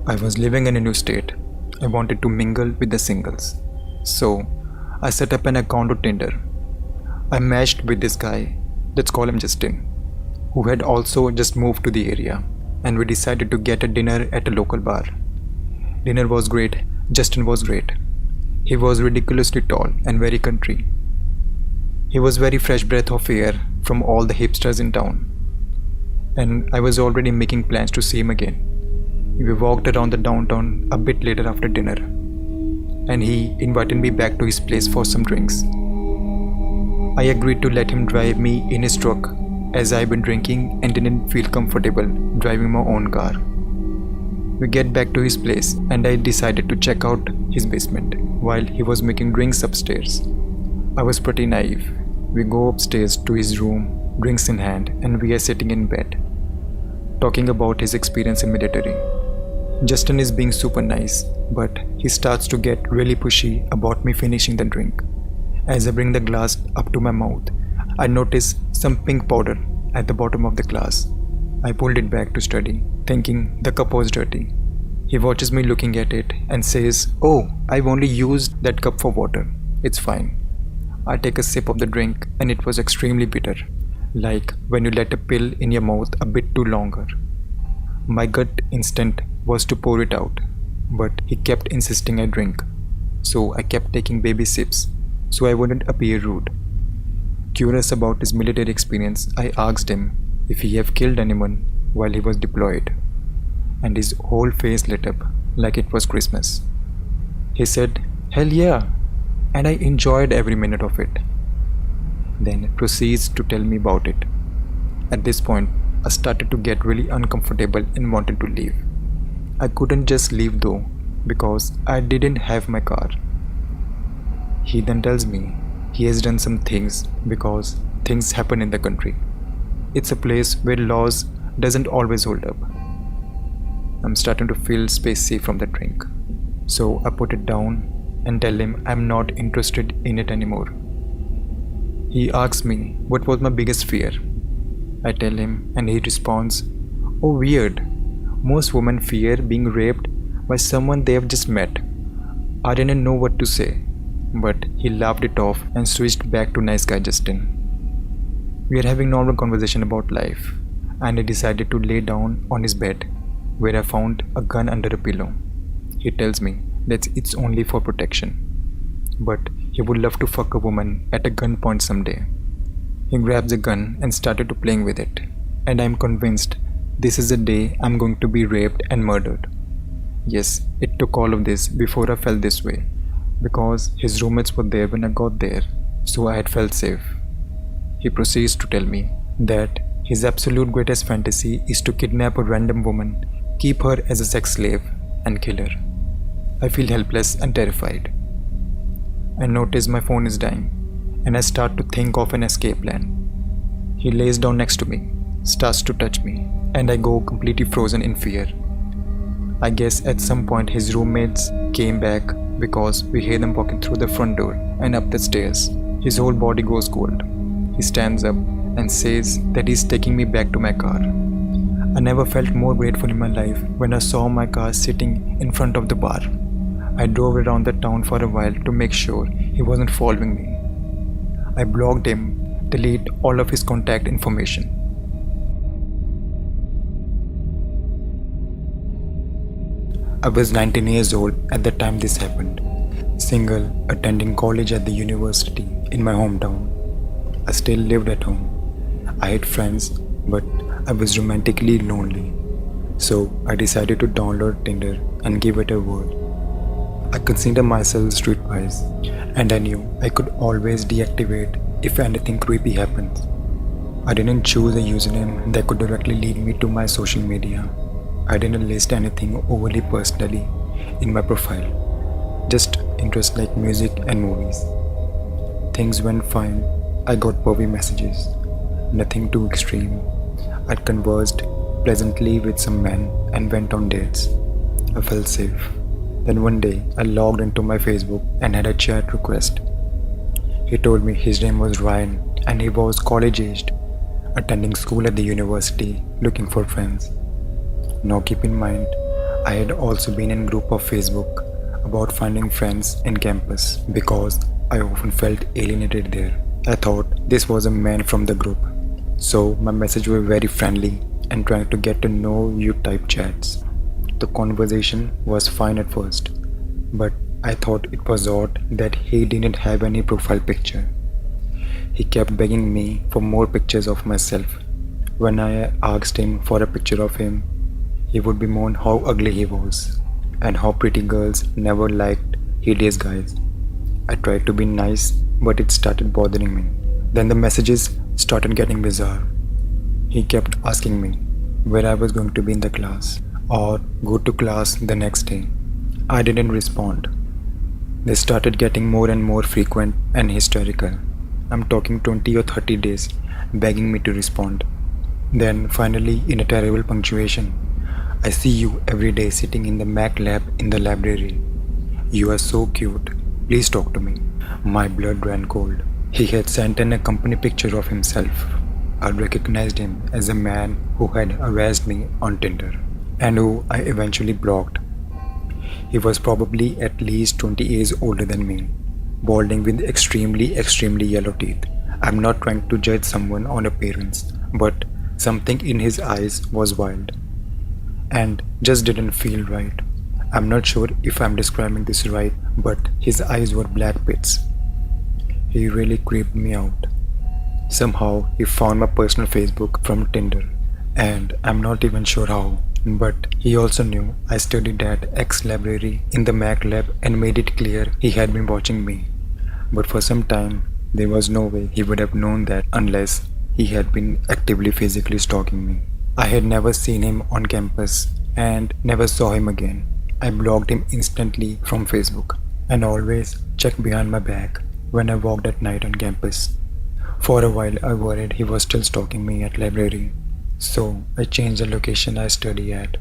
I was living in a new state. I wanted to mingle with the singles. So, I set up an account on Tinder. I matched with this guy, let's call him Justin, who had also just moved to the area, and we decided to get a dinner at a local bar. Dinner was great, Justin was great. He was ridiculously tall and very country. He was very fresh breath of air from all the hipsters in town. And I was already making plans to see him again. We walked around the downtown a bit later after dinner, and he invited me back to his place for some drinks. I agreed to let him drive me in his truck as I'd been drinking and didn't feel comfortable driving my own car. We get back to his place and I decided to check out his basement while he was making drinks upstairs. I was pretty naive. We go upstairs to his room, drinks in hand, and we are sitting in bed, talking about his experience in military. Justin is being super nice, but he starts to get really pushy about me finishing the drink. As I bring the glass up to my mouth, I notice some pink powder at the bottom of the glass. I pulled it back to study, thinking the cup was dirty. He watches me looking at it and says, "Oh, I've only used that cup for water. It's fine." I take a sip of the drink and it was extremely bitter, like when you let a pill in your mouth a bit too longer. My gut instinct was to pour it out, but he kept insisting I drink, so I kept taking baby sips so I wouldn't appear rude. Curious about his military experience, I asked him if he had killed anyone while he was deployed, and his whole face lit up like it was Christmas. He said, "Hell yeah," and I enjoyed every minute of it. Then proceeds to tell me about it. At this point, I started to get really uncomfortable and wanted to leave. I couldn't just leave though, because I didn't have my car. He then tells me he has done some things because things happen in the country. It's a place where laws doesn't always hold up. I'm starting to feel spacey from the drink, so I put it down and tell him I'm not interested in it anymore. He asks me what was my biggest fear. I tell him and he responds, "Oh, weird. Most women fear being raped by someone they have just met." I didn't know what to say, but he laughed it off and switched back to nice guy Justin. We are having normal conversation about life, and I decided to lay down on his bed, where I found a gun under a pillow. He tells me that it's only for protection, but he would love to fuck a woman at a gunpoint someday. He grabs a gun and started to playing with it, and I'm convinced this is the day I'm going to be raped and murdered. Yes, it took all of this before I felt this way, because his roommates were there when I got there, so I had felt safe. He proceeds to tell me that his absolute greatest fantasy is to kidnap a random woman, keep her as a sex slave, and kill her. I feel helpless and terrified. I notice my phone is dying, and I start to think of an escape plan. He lays down next to me, starts to touch me, and I go completely frozen in fear. I guess at some point his roommates came back because we hear them walking through the front door and up the stairs. His whole body goes cold. He stands up and says that he's taking me back to my car. I never felt more grateful in my life when I saw my car sitting in front of the bar. I drove around the town for a while to make sure he wasn't following me. I blocked him, delete all of his contact information. I was 19 years old at the time this happened, single, attending college at the university in my hometown. I still lived at home. I had friends, but I was romantically lonely. So I decided to download Tinder and give it a whirl. I consider myself streetwise, and I knew I could always deactivate if anything creepy happens. I didn't choose a username that could directly lead me to my social media. I didn't list anything overly personally in my profile, just interests like music and movies. Things went fine. I got pervy messages, nothing too extreme. I conversed pleasantly with some men and went on dates. I felt safe. Then one day, I logged into my Facebook and had a chat request. He told me his name was Ryan and he was college aged, attending school at the university, looking for friends. Now keep in mind, I had also been in group of Facebook about finding friends in campus because I often felt alienated there. I thought this was a man from the group, so my messages were very friendly and trying to get to know you type chats. The conversation was fine at first, but I thought it was odd that he didn't have any profile picture. He kept begging me for more pictures of myself. When I asked him for a picture of him, he would bemoan how ugly he was and how pretty girls never liked hideous guys. I tried to be nice, but it started bothering me. Then the messages started getting bizarre. He kept asking me where I was going to be in the class or go to class the next day. I didn't respond. They started getting more and more frequent and hysterical. I'm talking 20 or 30 days begging me to respond. Then finally, in a terrible punctuation, I see you every day sitting in the Mac lab in the library. You are so cute. Please talk to me. My blood ran cold. He had sent in a company picture of himself. I recognized him as a man who had harassed me on Tinder and who I eventually blocked. He was probably at least 20 years older than me, balding with extremely yellow teeth. I'm not trying to judge someone on appearance, but something in his eyes was wild and just didn't feel right. I'm not sure if I'm describing this right, but his eyes were black pits. He really creeped me out. Somehow he found my personal Facebook from Tinder, and I'm not even sure how. But he also knew I studied at X library in the Mac lab and made it clear he had been watching me. But for some time, there was no way he would have known that unless he had been actively physically stalking me. I had never seen him on campus and never saw him again. I blocked him instantly from Facebook and always checked behind my back when I walked at night on campus. For a while I worried he was still stalking me at library, so I changed the location I study at